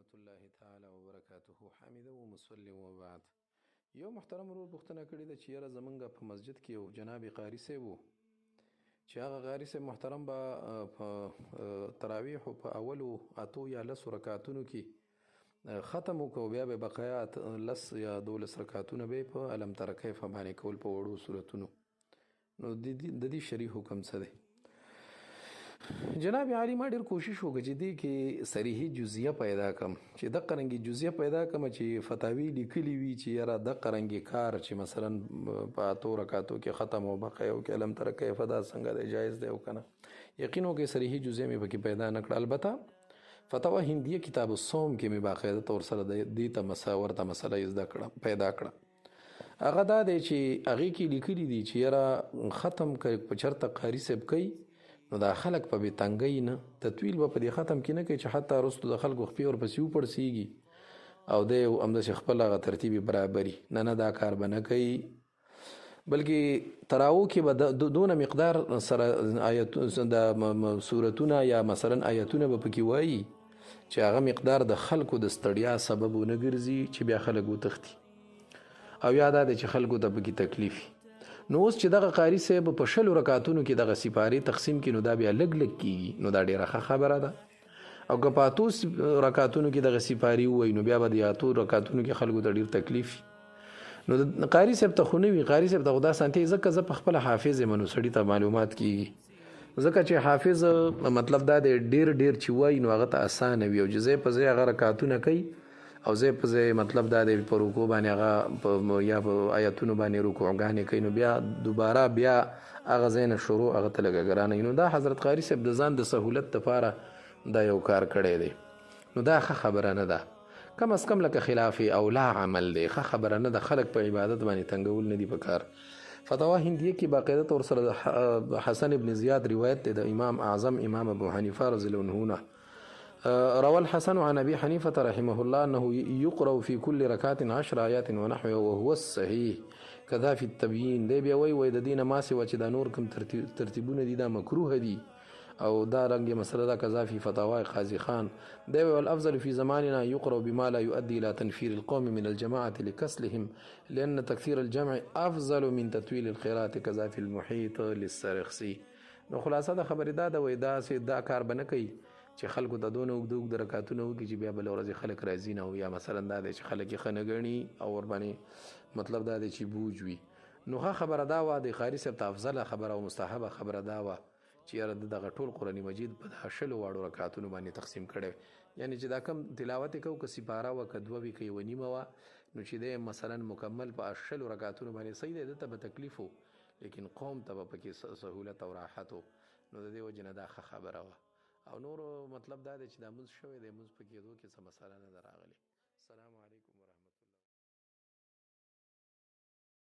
ورحمة الله تعالی وبرکاته. حامده و مسلم و بعد. یو محترم ورور پوښتنه کړې ده چې یاره زمونږ په مسجد کې یو جناب قاري صاحب و چې هغه قاري صاحب محترم به په تراویحو په اولو اتو یا لسو رکعتونو کې ختم وکړو، بیا به بقایا 10 یا 12 رکعتونه به په علم تر کیف باندې کول په وړو صورتونو. نو د دې شرعي حکم څه دی؟ جناب عالی ما ډېر کوشش وکړ چې دې کې صریحي جزیه پیدا کړم، چې دغه رنګې جزیه پیدا کړم چې فتاوی لیکلي وي چې یاره دغه رنګې کار چې مثلا په اتو رکعتو کې ختم او بقایا او کې علم تر کیف دا څنګه دی، جایز دی او که نه. یقین وکړئ صریحي جزیه مې پکې پیدا نه کړه. البته فتاوا هندیه کتاب الصوم کې مې باقاعده طور سره دې ته ورته مسله زده کړه پیدا کړه. هغه دا دی چې هغې کې لیکلي دي چې یاره ختم په چېرته قاري صاحب کوي نو دا خلک په بې تنګۍ نه تطویل به په دې ختم کې نه کوي چې حتی وروستو د خلکو خپې ورپسې وپړسېږي او دی همداسې خپل هغه ترتیب برابري. نه دا کار به نه کوي، بلکې تراو کې به دونه مقدار سره د صورتونه یا مثلا آیتونه به پکې وایي چې هغه مقدار د خلکو د ستړیا سبب ونه ګرځي چې بیا خلک وتښتي، او یا دا دی چې خلکو ته پکې تکلیف. نو اوس چې دغه قاري صاحب په 20 رکعتونو کې دغه سپارې تقسیم کړي نو دا بیا لږ کېږي، نو دا ډېره ښه خبره ده. او که په 8 رکعتونو کې دغه سپارې ووایي نو بیا به د 8 رکعتونو کې خلکو ته ډېر تکلیف. نو د قاري صاحب ته خو نه وي، قاري صاحب ته خو دا سانتې ځکه زه په خپله حافظ یم نو سړي ته معلومات کېږي، ځکه چې حافظ مطلب دا دی ډېر چې وایي نو هغه ته اسانه وي، او چې ځای په ځای هغه رکعتونه کوي او ځای په ځای مطلب دا دی په رکوع باندې هغه یا په آیتونو باندې رکوعګانې کوي نو بیا دوباره بیا هغه ځای نه شروع هغه ته لږه ګرانه وي. نو دا حضرت قاري صاحب د ځان د سهولت دپاره دا یو کار کړی دی، نو دا ښه خبره نه ده. کم از کم لکه خلاف اولا عمل دی، ښه خبره نه ده. خلک په عبادت باندې تنګول نه دي پکار. فتوا هندیه کې باقاعده طور سره حسن ابن زیاد روایت دی د امام اعظم امام ابو حنیفه رضی الله عنه روى الحسن عن أبي حنيفة رحمه الله أنه يقرأ في كل ركعة 10 آيات ونحوه وهو الصحيح كذا في التبيين. دی بیا وایي د دې نه ما سوا چې دا نور کوم ترتیبونه دي دا مکروه دي او دا رنګ مسله دا کذا في فتاوى قاضي خان. دی والأفضل في زماننا يقرأ بما لا يؤدي إلى تنفير القوم من الجماعة لكسلهم لأن تكثير الجمع أفضل من تطويل القراءة كذا في المحيط للسرخسي. نو خلاصه د خبرې دا ده، وایي دا کار به نه کوي چې خلکو ته دونه اوږده رکعتونه وکړي چې بیا بله ورځې خلک راځي نه، او یا مثلا دا دی چې خلک یې ښه نه ګڼي او ورباندې مطلب دا دی چې بوج وي. نو ښه خبره دا وه، د قاري صاحب ته افضله خبره او مستحبه خبره دا وه چې یاره دغه ټول قرآن مجید په 10 واړو رکعتونو باندې تقسیم کړی، یعنی چې دا کم تلاوت یې کوو که سپاره وه که 2 وي که 1 نیمه وه نو چې دی مثلا مکمل په 10 رکعتونو باندې صحیح دی، ده ته به تکلیف و لیکن قوم ته به پکې سهولت او راحت و. نو د دې وجې نه دا ښه خبره وه. او نورو مطلب دا دی چې دا مونځ شوی دی، مونځ په کېدو کې څه مسله نه ده راغلې. السلام علیکم ورحمت